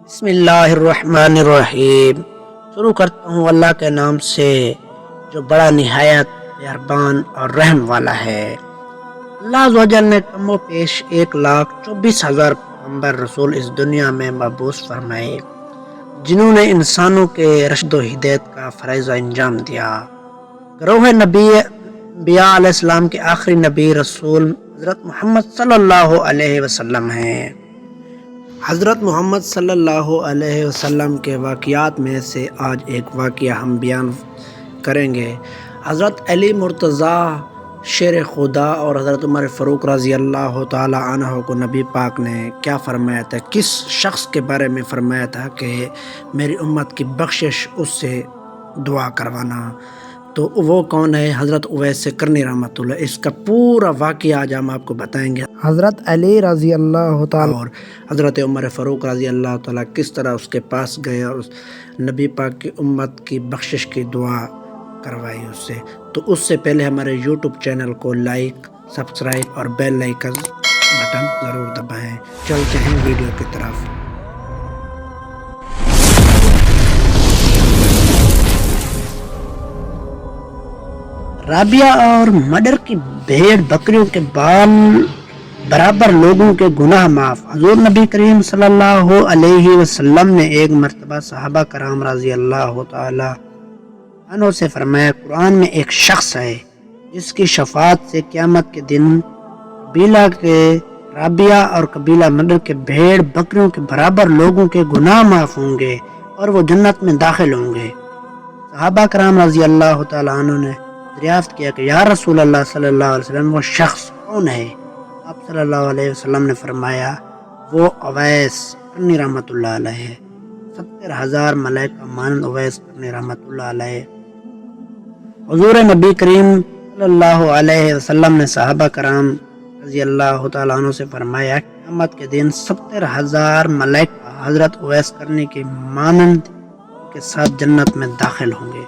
بسم اللہ الرحمن الرحیم۔ شروع کرتا ہوں اللہ کے نام سے جو بڑا نہایت مہربان اور رحم والا ہے۔ اللہ عز و جل نے کم و پیش 1,24,000 پیغمبر رسول اس دنیا میں مبعوث فرمائے جنہوں نے انسانوں کے رشد و ہدایت کا فرائض انجام دیا۔ گروہ نبی انبیاء علیہ السلام کے آخری نبی رسول حضرت محمد صلی اللہ علیہ وسلم ہیں۔ حضرت محمد صلی اللہ علیہ وسلم کے واقعات میں سے آج ایک واقعہ ہم بیان کریں گے۔ حضرت علی مرتضیٰ شیر خدا اور حضرت عمر فاروق رضی اللہ تعالی عنہ کو نبی پاک نے کیا فرمایا تھا، کس شخص کے بارے میں فرمایا تھا کہ میری امت کی بخشش اس سے دعا کروانا، تو وہ کون ہے؟ حضرت اویس کرنی رحمۃ اللہ۔ اس کا پورا واقعہ آج ہم آپ کو بتائیں گے۔ حضرت علی رضی اللہ تعالی اور حضرت عمر فاروق رضی اللہ تعالی کس طرح اس کے پاس گئے اور اس نبی پاک کی امت کی بخشش کی دعا کروائی اس سے۔ تو اس سے پہلے ہمارے یوٹیوب چینل کو لائک، سبسکرائب اور بیل آئیکن بٹن ضرور دبائیں۔ چلتے ہیں ویڈیو کی طرف۔ رابعہ اور مڈر کی بھیڑ بکریوں کے بال برابر لوگوں کے گناہ معاف۔ حضور نبی کریم صلی اللہ علیہ وسلم نے ایک مرتبہ صحابہ کرام رضی اللہ تعالی عنہ سے فرمایا، قرآن میں ایک شخص ہے جس کی شفاعت سے قیامت کے دن قبیلہ کے رابعہ اور قبیلہ مڈر کے بھیڑ بکریوں کے برابر لوگوں کے گناہ معاف ہوں گے اور وہ جنت میں داخل ہوں گے۔ صحابہ کرام رضی اللہ تعالی عنہ نے دریافت کیا کہ یا رسول اللہ صلی اللہ علیہ وسلم وہ شخص کون ہے؟ آپ صلی اللہ علیہ وسلم نے فرمایا وہ اویس کرنی رحمۃ اللہ علیہ، 70,000 ملائکہ مانند اویس کرنی رحمۃ اللہ علیہ۔ حضور نبی کریم صلی اللہ علیہ وسلم نے صحابہ کرام رضی اللہ تعالیٰ عنہ سے فرمایا قیامت کے دن 70,000 ملائکہ حضرت اویس کرنی کے مانند کے ساتھ جنت میں داخل ہوں گے۔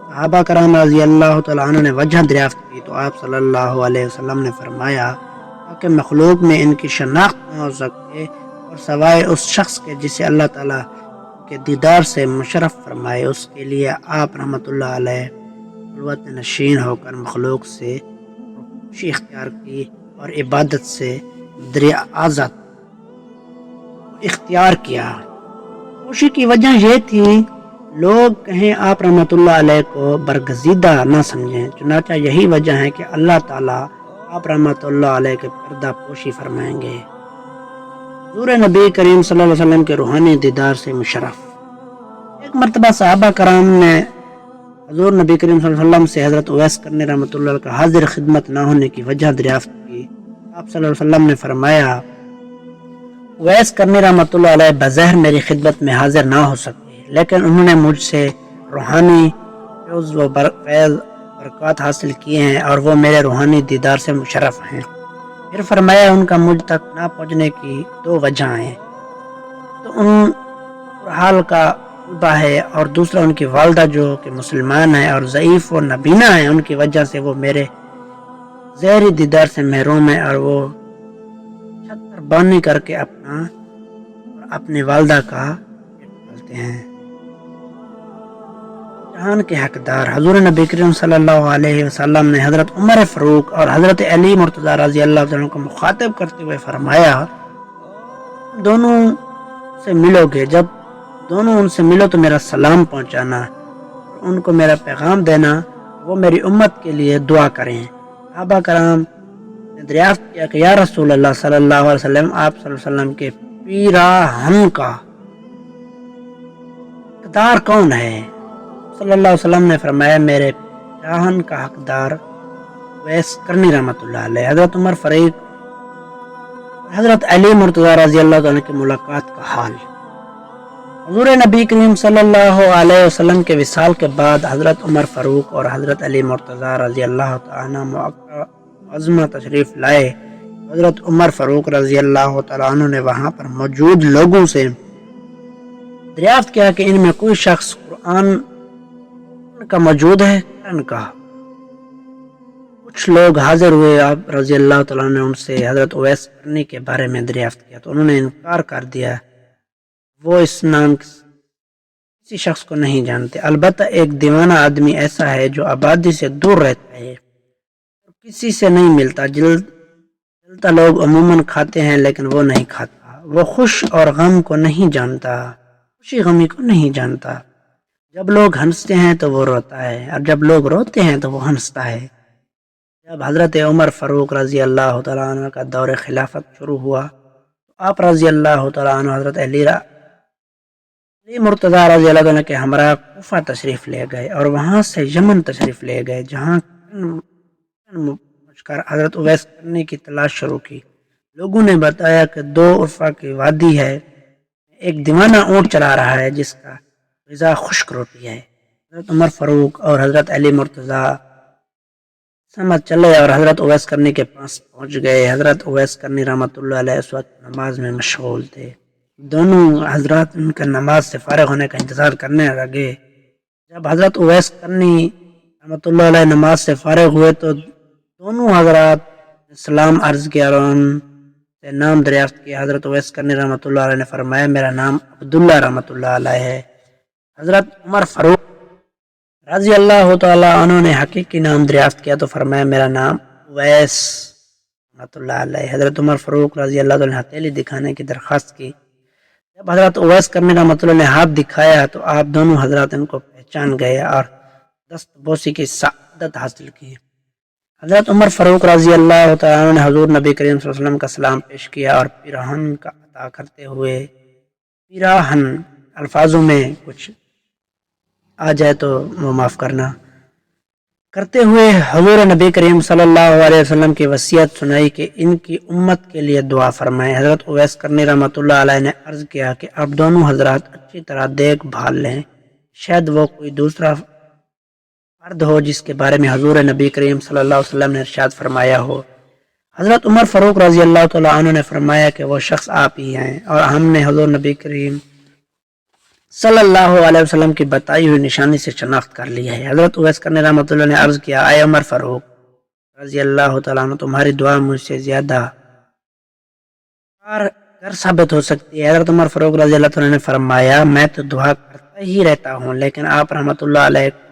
صحابہ کرام رضی اللہ تعالیٰ عنہ نے وجہ دریافت کی تو آپ صلی اللہ علیہ وسلم نے فرمایا کہ مخلوق میں ان کی شناخت نہ ہو سکے اور سوائے اس شخص کے جسے اللہ تعالیٰ کے دیدار سے مشرف فرمائے، اس کے لیے آپ رحمۃ اللہ علیہ خلوت نشین ہو کر مخلوق سے خوشی اختیار کی اور عبادت سے آزاد اختیار کیا۔ خوشی کی وجہ یہ تھی لوگ کہیں آپ رحمۃ اللہ علیہ کو برگزیدہ نہ سمجھیں، چنانچہ یہی وجہ ہے کہ اللہ تعالیٰ آپ رحمۃ اللہ علیہ کے پردہ پوشی فرمائیں گے۔ حضور نبی کریم صلی اللہ علیہ وسلم کے روحانی دیدار سے مشرف۔ ایک مرتبہ صحابہ کرام نے حضور نبی کریم صلی اللہ علیہ وسلم سے حضرت اویس کرنی رحمۃ اللہ علیہ کا حاضر خدمت نہ ہونے کی وجہ دریافت کی۔ آپ صلی اللہ علیہ وسلم نے فرمایا اویس کرنی رحمۃ اللہ علیہ بظاہر میری خدمت میں حاضر نہ ہو سکے، لیکن انہوں نے مجھ سے روحانی فیض و برکات حاصل کیے ہیں اور وہ میرے روحانی دیدار سے مشرف ہیں۔ پھر فرمایا ان کا مجھ تک نہ پہنچنے کی 2 وجہ ہیں، تو ان حال کا طلبہ ہے اور دوسرا ان کی والدہ جو کہ مسلمان ہیں اور ضعیف و نبینا ہیں، ان کی وجہ سے وہ میرے ظاہری دیدار سے محروم ہیں اور وہ چھت پر بانی کر کے اپنی والدہ کا پالتے ہیں۔ جہان کے حقدار حضور نبی کریم صلی اللہ علیہ وسلم نے حضرت عمر فاروق اور حضرت علی مرتضیٰ رضی اللہ عنہ کو مخاطب کرتے ہوئے فرمایا دونوں سے ملو گے، جب دونوں ان سے ملو تو میرا سلام پہنچانا اور ان کو میرا پیغام دینا، وہ میری امت کے لیے دعا کریں۔ صحابہ کرام نے دریافت کیا کہ یا رسول اللہ صلی اللہ علیہ وسلم آپ صلی اللہ علیہ وسلم کے پیراہن کا حقدار کون ہے؟ صلی اللہ علیہ وسلم نے فرمایا میرے پیراہن کا حقدار اویس کرنی رحمۃ اللہ علیہ۔ حضرت عمر فاروق حضرت علی مرتضیٰ رضی اللہ عنہ کی ملاقات کا حال۔ حضور نبی کریم صلی اللہ علیہ وسلم کے وصال کے بعد حضرت عمر فاروق اور حضرت علی مرتضیٰ رضی اللہ عنہ معظمہ تشریف لائے۔ حضرت عمر فاروق رضی اللہ تعالیٰ عنہ نے وہاں پر موجود لوگوں سے دریافت کیا کہ ان میں کوئی شخص قرآن کا موجود ہے؟ ان کا کچھ لوگ حاضر ہوئے، آپ رضی اللہ تعالیٰ نے ان سے حضرت اویس کرنی کے بارے میں دریافت کیا تو انہوں نے انکار کر دیا وہ اس نام کسی شخص کو نہیں جانتے، البتہ ایک دیوانہ آدمی ایسا ہے جو آبادی سے دور رہتا ہے اور کسی سے نہیں ملتا جلتا لوگ عموماً کھاتے ہیں لیکن وہ نہیں کھاتا، وہ خوش اور غم کو نہیں جانتا، خوشی غمی کو نہیں جانتا، جب لوگ ہنستے ہیں تو وہ روتا ہے اور جب لوگ روتے ہیں تو وہ ہنستا ہے۔ جب حضرت عمر فاروق رضی اللہ تعالیٰ عنہ کا دور خلافت شروع ہوا تو آپ رضی اللہ تعالیٰ عنہ حضرت علی مرتضیٰ رضی اللہ عنہ کے ہمراہ کوفہ تشریف لے گئے اور وہاں سے یمن تشریف لے گئے، جہاں حضرت اویس کرنی کی تلاش شروع کی۔ لوگوں نے بتایا کہ دو عرفہ کی وادی ہے، ایک دیوانہ اونٹ چلا رہا ہے جس کا غذا خشک روٹی ہے۔ حضرت عمر فاروق اور حضرت علی مرتضیٰ سمجھ چلے اور حضرت اویس کرنی کے پاس پہنچ گئے۔ حضرت اویس کرنی رحمۃ اللہ علیہ اس وقت نماز میں مشغول تھے۔ دونوں حضرات ان کا نماز سے فارغ ہونے کا انتظار کرنے لگے۔ جب حضرت اویس کرنی رحمۃ اللہ علیہ نماز سے فارغ ہوئے تو دونوں حضرات نے سلام عرض کیا اور ان سے نام دریافت کیا۔ حضرت اویس کرنی رحمۃ اللہ علیہ نے فرمایا میرا نام عبداللہ رحمۃ اللہ علیہ ہے۔ حضرت عمر فاروق رضی اللہ تعالیٰ عنہ نے حقیقی نام دریافت کیا تو فرمایا میرا نام اویس رحمۃ اللہ علیہ۔ حضرت عمر فاروق رضی اللہ عنہ نے ہتھیلی دکھانے کی درخواست کی۔ جب حضرت اویس کرنی رحمۃ اللہ نے ہاتھ دکھایا تو آپ دونوں حضرات ان کو پہچان گئے اور دست بوسی کی سعادت حاصل کی۔ حضرت عمر فاروق رضی اللہ تعالیٰ عنہ نے حضور نبی کریم صلی اللہ علیہ وسلم کا سلام پیش کیا اور پیراہن کا عطا کرتے ہوئے، پیراہن الفاظوں میں کچھ آ جائے تو وہ معاف کرنا، کرتے ہوئے حضور نبی کریم صلی اللہ علیہ وسلم کی وصیت سنائی کہ ان کی امت کے لیے دعا فرمائیں۔ حضرت اویس کرنی رحمۃ اللہ علیہ نے عرض کیا کہ آپ دونوں حضرات اچھی طرح دیکھ بھال لیں، شاید وہ کوئی دوسرا فرد ہو جس کے بارے میں حضور نبی کریم صلی اللہ علیہ وسلم نے ارشاد فرمایا ہو۔ حضرت عمر فاروق رضی اللہ تعالیٰ عنہ نے فرمایا کہ وہ شخص آپ ہی ہیں اور ہم نے حضور نبی کریم صلی اللہ علیہ وسلم کی بتائی ہوئی نشانی سے شناخت کر لی ہے۔ حضرت اویس کرنی رحمۃ اللہ نے عرض کیا اے عمر فاروق رضی اللہ تعالیٰ عنہ، تمہاری دعا مجھ سے زیادہ کارگر ثابت ہو سکتی ہے۔ حضرت عمر فاروق رضی اللہ تعالیٰ نے فرمایا میں تو دعا کرتا ہی رہتا ہوں، لیکن آپ رحمۃ اللہ علیہ کو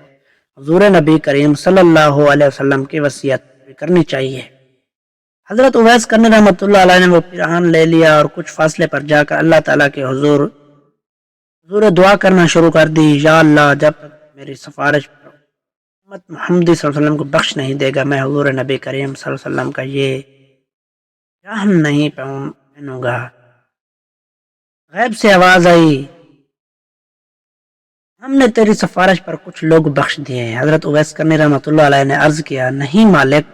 حضور نبی کریم صلی اللہ علیہ وسلم کی وصیت کرنی چاہیے۔ حضرت اویس کرنی رحمۃ اللہ علیہ نے وہ پیراہن لے لیا اور کچھ فاصلے پر جا کر اللہ تعالیٰ کے حضور دعا کرنا شروع کر دی، یا اللہ جب تک میری سفارش پر امت محمدی صلی اللہ علیہ وسلم کو بخش نہیں دے گا میں حضور نبی کریم صلی اللہ علیہ وسلم کا یہ پیراہن نہیں پہنوں گا۔ غیب سے آواز آئی ہم نے تیری سفارش پر کچھ لوگ بخش دیے ہیں۔ حضرت اویس کرنی رحمۃ اللہ علیہ نے عرض کیا نہیں مالک،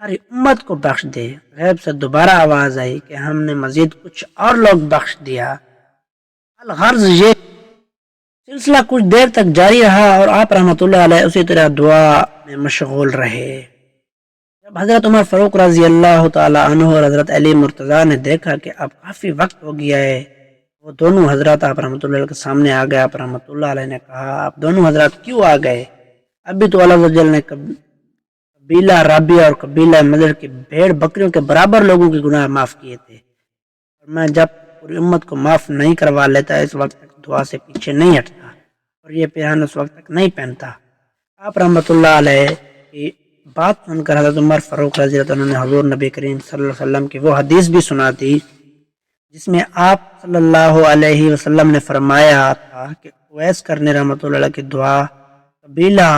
ساری امت کو بخش دے۔ غیب سے دوبارہ آواز آئی کہ ہم نے مزید کچھ اور لوگ بخش دیا۔ الغرض یہ سلسلہ کچھ دیر تک جاری رہا اور آپ رحمۃ اللہ علیہ اسی طرح دعا میں مشغول رہے۔ جب حضرت عمر فاروق رضی اللہ تعالیٰ عنہ اور حضرت علی مرتضیٰ نے دیکھا کہ اب کافی وقت ہو گیا ہے، وہ دونوں حضرات آپ رحمۃ اللہ علیہ کے سامنے آ گئے۔ آپ رحمۃ اللہ علیہ نے کہا آپ دونوں حضرات کیوں آ گئے؟ ابھی تو اللہ عز و جل نے قبیلہ رابعہ اور قبیلہ مدر کی بھیڑ بکریوں کے برابر لوگوں کے گناہ معاف کیے تھے، اور میں جب پوری امت کو معاف نہیں کروا لیتا اس وقت تک دعا سے پیچھے نہیں ہٹتا اور یہ پیراہن اس وقت تک نہیں پہنتا۔ آپ رحمۃ اللہ علیہ کی بات سن کر حضرت عمر فاروق رضی اللہ عنہ نے حضور نبی کریم صلی اللہ علیہ وسلم کی وہ حدیث بھی سنا دی جس میں آپ صلی اللہ علیہ وسلم نے فرمایا تھا کہ اویس کرنی رحمۃ اللہ علیہ کی دعا قبیلہ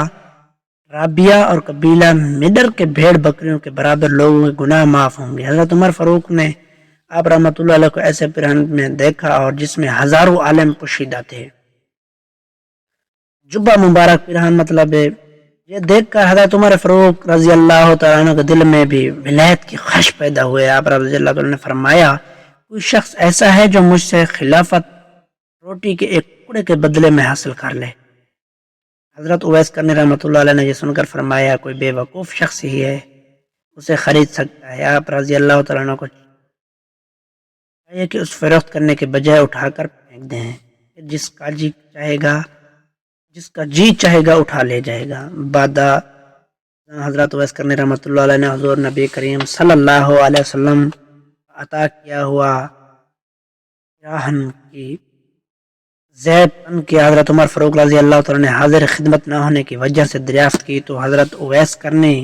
رابعہ اور قبیلہ مدر کے بھیڑ بکریوں کے برابر لوگوں کے گناہ معاف ہوں گے۔ حضرت عمر فاروق نے آپ رحمۃ اللہ علیہ کو ایسے پیراہن میں دیکھا اور جس میں ہزاروں عالم پوشیدہ تھے، جبہ مبارک پیراہن مطلب ہے۔ یہ دیکھ کر حضرت عمر فاروق رضی اللہ تعالیٰ عنہ کے دل میں بھی ولایت کی خواہش پیدا ہوئے۔ آپ رضی اللہ تعالیٰ نے فرمایا کوئی شخص ایسا ہے جو مجھ سے خلافت روٹی کے ایک ٹکڑے کے بدلے میں حاصل کر لے؟ حضرت اویس کرنی رحمۃ اللہ علیہ نے یہ سن کر فرمایا کوئی بے وقوف شخص ہی ہے اسے خرید سکتا ہے۔ آپ رضی اللہ تعالیٰ عنہ کو چاہیے کہ اس فروخت کرنے کے بجائے اٹھا کر پھینک دیں، جس کا جی چاہے گا اٹھا لے جائے گا۔ بعد حضرت اویس کرنی رحمۃ اللہ علیہ نے حضور نبی کریم صلی اللہ علیہ وسلم عطا کیا ہوا پیراہن کی زید تن کی حضرت عمر فاروق رضی اللہ تعالیٰ نے حاضر خدمت نہ ہونے کی وجہ سے دریافت کی تو حضرت اویس کرنی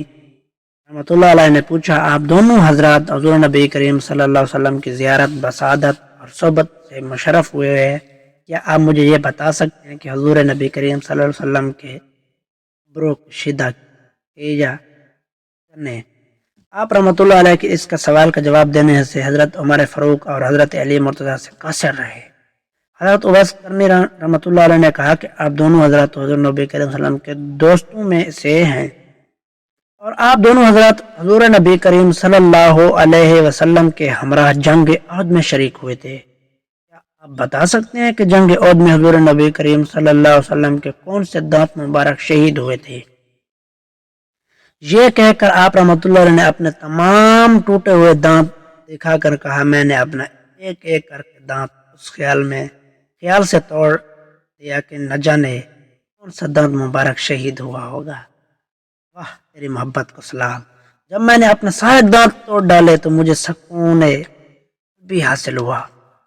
رحمۃ اللہ علیہ نے پوچھا، آپ دونوں حضرات حضور نبی کریم صلی اللہ علیہ وسلم کی زیارت بسعادت اور صحبت سے مشرف ہوئے ہیں، کیا آپ مجھے یہ بتا سکتے ہیں کہ حضور نبی کریم صلی اللہ علیہ وسلم کے برو شدہ کرنے؟ آپ رحمۃ اللہ علیہ کے اس کا سوال کا جواب دینے سے حضرت عمر فاروق اور حضرت علی مرتضیٰ سے قاصر رہے۔ حضرت اویس کرنی رحمۃ اللہ علیہ نے کہا کہ آپ دونوں حضرات حضور نبی کریم صلی اللہ علیہ وسلم کے دوستوں میں سے ہیں اور آپ دونوں حضرات حضور نبی کریم صلی اللہ علیہ وسلم کے ہمراہ جنگ احد میں شریک ہوئے تھے۔ کیا آپ بتا سکتے ہیں کہ جنگ احد میں حضور نبی کریم صلی اللہ علیہ وسلم کے کون سے دانت مبارک شہید ہوئے تھے؟ یہ کہہ کر آپ رحمۃ اللہ علیہ نے اپنے تمام ٹوٹے ہوئے دانت دکھا کر کہا، میں نے اپنا ایک ایک کر کے دانت اس خیال سے توڑ دیا کہ نہ جانے کون سا دانت مبارک شہید ہوا ہوگا۔ واہ تیری محبت کو سلام، جب میں نے اپنے سارے دانت توڑ ڈالے تو مجھے سکون بھی حاصل ہوا۔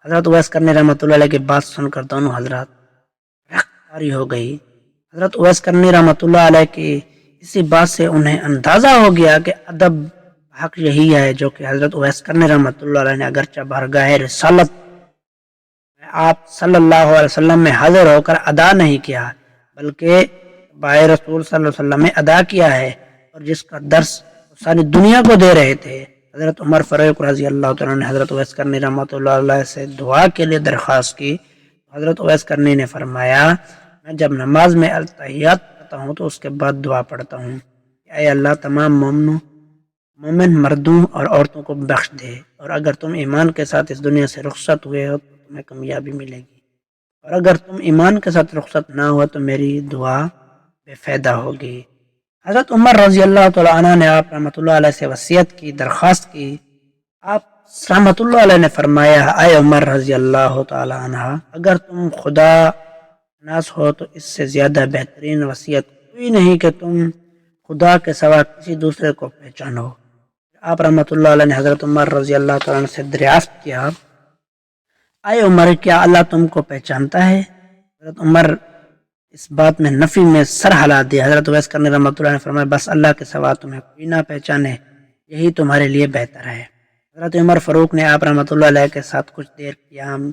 حضرت اویس کرنی رحمۃ اللہ علیہ کی بات سن کر دونوں حضرات رخساری ہو گئی۔ حضرت اویس کرنی رحمۃ اللہ علیہ کی اسی بات سے انہیں اندازہ ہو گیا کہ ادب حق یہی ہے جو کہ حضرت اویس کرنی رحمۃ اللہ علیہ نے اگرچہ بارگاہ رسالت میں آپ صلی اللہ علیہ وسلم میں حاضر ہو کر ادا نہیں کیا بلکہ بائے رسول صلی اللہ علیہ وسلم میں ادا کیا ہے، اور جس کا درس ساری دنیا کو دے رہے تھے۔ حضرت عمر فاروق رضی اللہ تعالیٰ نے حضرت اویس کرنی رحمۃ اللہ علیہ سے دعا کے لیے درخواست کی۔ حضرت اویس کرنی نے فرمایا، میں جب نماز میں التحیات پڑھتا ہوں تو اس کے بعد دعا پڑھتا ہوں کہ اے اللہ تمام مومن مردوں اور عورتوں کو بخش دے، اور اگر تم ایمان کے ساتھ اس دنیا سے رخصت ہوئے ہو تو تمہیں کامیابی ملے گی، اور اگر تم ایمان کے ساتھ رخصت نہ ہوا تو میری دعا بے فائدہ ہوگی۔ حضرت عمر رضی اللہ تعالیٰ عنہ نے آپ رحمۃ اللہ علیہ سے وصیت کی، درخواست کی۔ آپ رحمۃ اللہ علیہ نے فرمایا، اے عمر رضی اللہ تعالیٰ عنہ، اگر تم خدا ناس ہو تو اس سے زیادہ بہترین وصیت کوئی نہیں کہ تم خدا کے سوا کسی دوسرے کو پہچانو۔ آپ رحمۃ اللہ علیہ نے حضرت عمر رضی اللہ تعالیٰ عنہ سے دریافت کیا، اے عمر کیا اللہ تم کو پہچانتا ہے؟ حضرت عمر اس بات میں نفی میں سر ہلا دیا۔ حضرت اویس کرنی رحمۃ اللہ نے فرمایا، بس اللہ کے سوا تمہیں کوئی نہ پہچانے، یہی تمہارے لیے بہتر ہے۔ حضرت عمر فاروق نے آپ رحمۃ اللہ علیہ کے ساتھ کچھ دیر قیام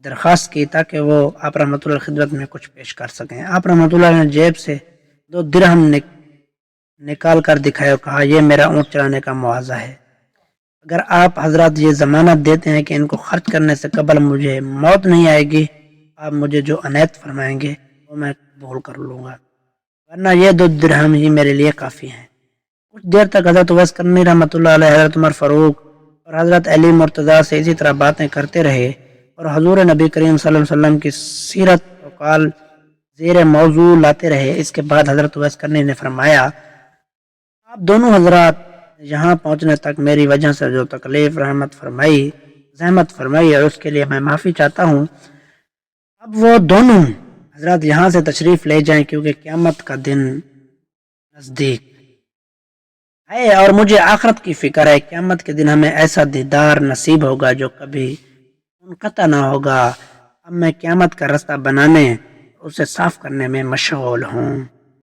درخواست کی تاکہ وہ آپ رحمۃ اللہ خدمت میں کچھ پیش کر سکیں۔ آپ رحمۃ اللہ نے جیب سے 2 درہم نکال کر دکھائے اور کہا، یہ میرا اونٹ چلانے کا معاوضہ ہے، اگر آپ حضرات یہ ضمانت دیتے ہیں کہ ان کو خرچ کرنے سے قبل مجھے موت نہیں آئے گی، آپ مجھے جو عنایت فرمائیں گے وہ میں قبول کر لوں گا، ورنہ یہ 2 درہم ہی میرے لیے کافی ہیں۔ کچھ دیر تک حضرت اویس کرنی رحمۃ اللہ علیہ حضرت عمر فاروق اور حضرت علی مرتضیٰ سے اسی طرح باتیں کرتے رہے اور حضور نبی کریم صلی اللہ علیہ وسلم کی سیرت و قال زیر موضوع لاتے رہے۔ اس کے بعد حضرت اویس کرنی نے فرمایا، آپ دونوں حضرات یہاں پہنچنے تک میری وجہ سے جو تکلیف زحمت فرمائی اور اس کے لیے میں معافی چاہتا ہوں، اب وہ دونوں حضرات یہاں سے تشریف لے جائیں کیونکہ قیامت کا دن نزدیک ہے اور مجھے آخرت کی فکر ہے۔ قیامت کے دن ہمیں ایسا دیدار نصیب ہوگا جو کبھی منقطع نہ ہوگا۔ اب میں قیامت کا راستہ بنانے اسے صاف کرنے میں مشغول ہوں۔